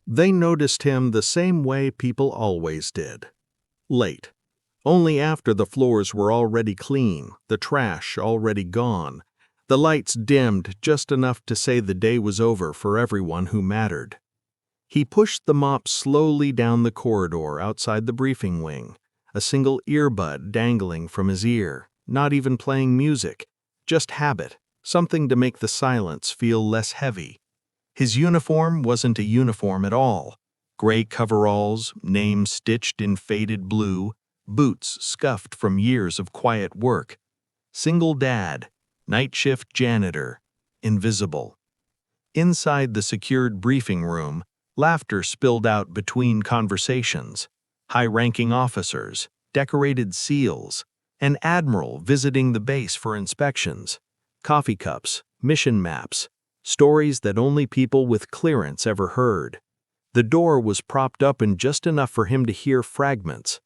They noticed him the same way people always did. Late. Only after the floors were already clean, the trash already gone, the lights dimmed just enough to say the day was over for everyone who mattered. He pushed the mop slowly down the corridor outside the briefing wing, a single earbud dangling from his ear, not even playing music, just habit, something to make the silence feel less heavy. His uniform wasn't a uniform at all. Gray coveralls, name stitched in faded blue, boots scuffed from years of quiet work. Single dad, night shift janitor, invisible. Inside the secured briefing room, laughter spilled out between conversations. High-ranking officers, decorated SEALs, an admiral visiting the base for inspections, coffee cups, mission maps, stories that only people with clearance ever heard. The door was propped open just enough for him to hear fragments.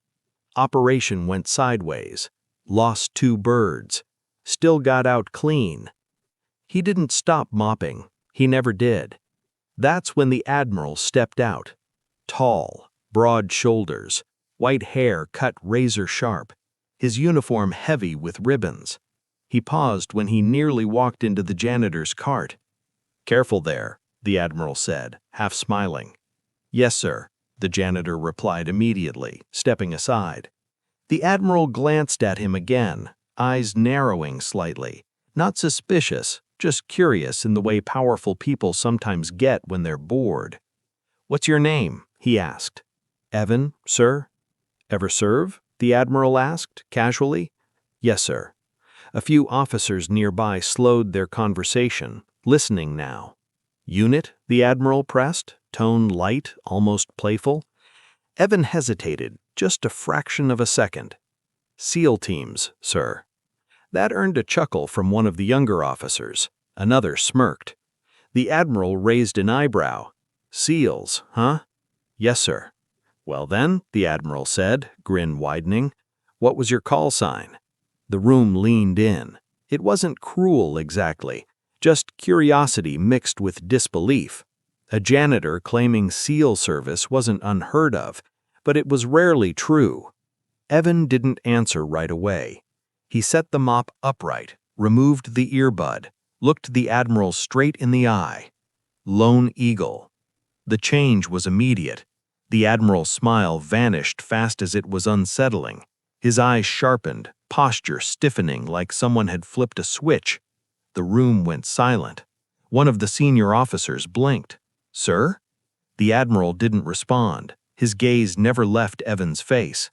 Operation went sideways. Lost 2 birds. Still got out clean. He didn't stop mopping. He never did. That's when the Admiral stepped out. Tall, broad shoulders, white hair cut razor sharp, his uniform heavy with ribbons. He paused when he nearly walked into the janitor's cart. "Careful there," the Admiral said, half smiling. "Yes, sir," the janitor replied immediately, stepping aside. The Admiral glanced at him again, eyes narrowing slightly, not suspicious, just curious in the way powerful people sometimes get when they're bored. "What's your name?" he asked. "Evan, sir." "Ever serve?" the Admiral asked, casually. "Yes, sir." A few officers nearby slowed their conversation, listening now. "Unit?" the Admiral pressed, tone light, almost playful. Evan hesitated, just a fraction of a second. "SEAL teams, sir." That earned a chuckle from one of the younger officers. Another smirked. The Admiral raised an eyebrow. "SEALs, huh?" "Yes, sir." "Well then," the Admiral said, grin widening, "what was your call sign?" The room leaned in. It wasn't cruel exactly, just curiosity mixed with disbelief. A janitor claiming SEAL service wasn't unheard of, but it was rarely true. Evan didn't answer right away. He set the mop upright, removed the earbud, looked the Admiral straight in the eye. Lone Eagle. The change was immediate. The Admiral's smile vanished fast as it was unsettling. His eyes sharpened, posture stiffening like someone had flipped a switch. The room went silent. One of the senior officers blinked. "Sir?" The Admiral didn't respond. His gaze never left Evan's face.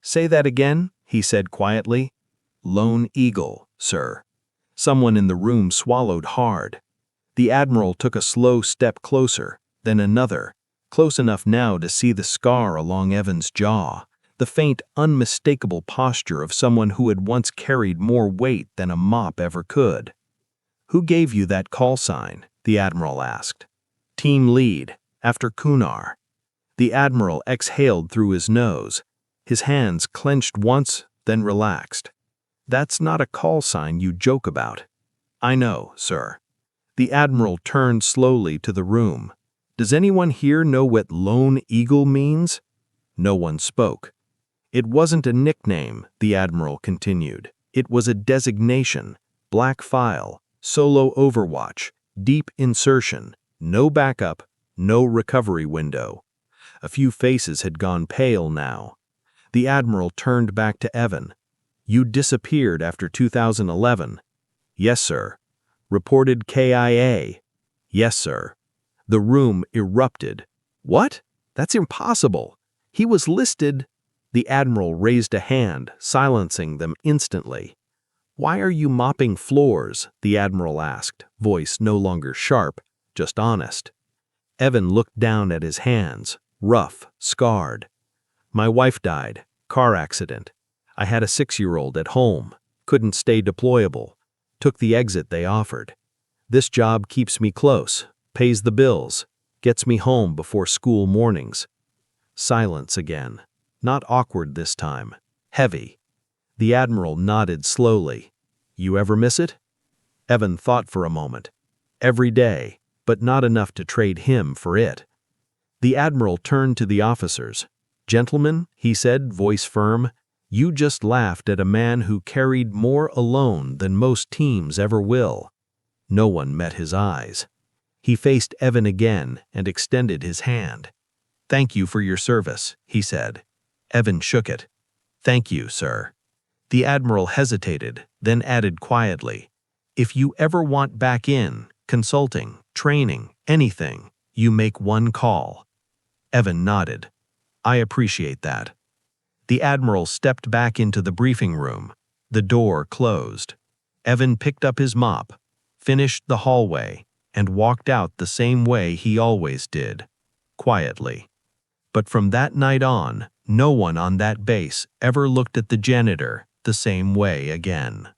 "Say that again," he said quietly. "Lone Eagle, sir." Someone in the room swallowed hard. The Admiral took a slow step closer, then another, close enough now to see the scar along Evan's jaw, the faint, unmistakable posture of someone who had once carried more weight than a mop ever could. "Who gave you that call sign?" the Admiral asked. "Team lead, after Kunar." The Admiral exhaled through his nose. His hands clenched once, then relaxed. "That's not a call sign you joke about." "I know, sir." The Admiral turned slowly to the room. "Does anyone here know what Lone Eagle means?" No one spoke. "It wasn't a nickname," the Admiral continued. "It was a designation. Black file, solo overwatch, deep insertion, no backup, no recovery window." A few faces had gone pale now. The Admiral turned back to Evan. "You disappeared after 2011. "Yes, sir." "Reported KIA." "Yes, sir." The room erupted. "What? That's impossible. He was listed." The Admiral raised a hand, silencing them instantly. "Why are you mopping floors?" the Admiral asked, voice no longer sharp, just honest. Evan looked down at his hands, rough, scarred. "My wife died. Car accident. I had a 6-year-old at home. Couldn't stay deployable. Took the exit they offered. This job keeps me close, pays the bills, gets me home before school mornings." Silence again. Not awkward this time. Heavy. The Admiral nodded slowly. "You ever miss it?" Evan thought for a moment. "Every day, but not enough to trade him for it." The Admiral turned to the officers. "Gentlemen," he said, voice firm, "you just laughed at a man who carried more alone than most teams ever will." No one met his eyes. He faced Evan again and extended his hand. "Thank you for your service," he said. Evan shook it. "Thank you, sir." The Admiral hesitated, then added quietly, "If you ever want back in, consulting, training, anything, you make one call." Evan nodded. "I appreciate that." The Admiral stepped back into the briefing room. The door closed. Evan picked up his mop, finished the hallway, and walked out the same way he always did, quietly. But from that night on, no one on that base ever looked at the janitor the same way again.